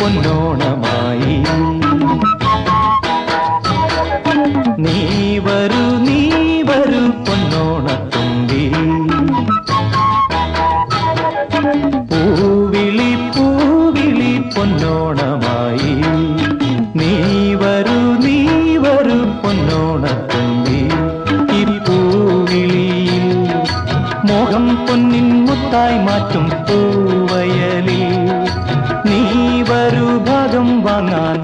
പൊന്നോണമായി നീ വരൂ പൊന്നോണത്തുമ്പി പൂവിളി പൊന്നോണമായി നീ വരൂ പൊന്നോണത്തുമ്പി ഈ പൂവിളിയിൽ മോഹം പൊന്നിൻ മുത്തായി മാറ്റും പൂവയലിൽ നീ വരൂ ഭാഗം വാങ്ങാൻ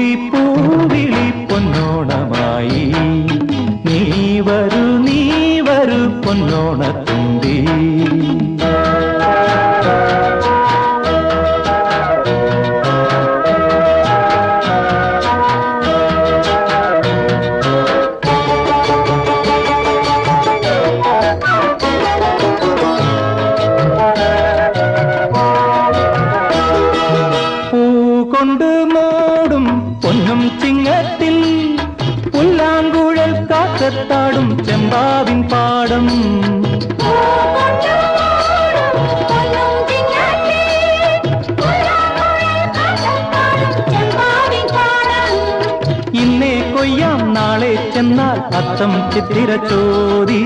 പൂവിളി പൊന്നോണമായി നീ വരൂ പൊന്നോണത്തുമ്പി കൊണ്ട് മൂടും പൊന്നും ചിങ്ങത്തിൽ പുല്ലാങ്കുഴൽ കാറ്റത്താടും ചെമ്പാവിൻ പാടം ഇന്നേ കൊയ്യാം നാളെ ചെന്നാൽ അത്തം ചിത്തിര ചോദി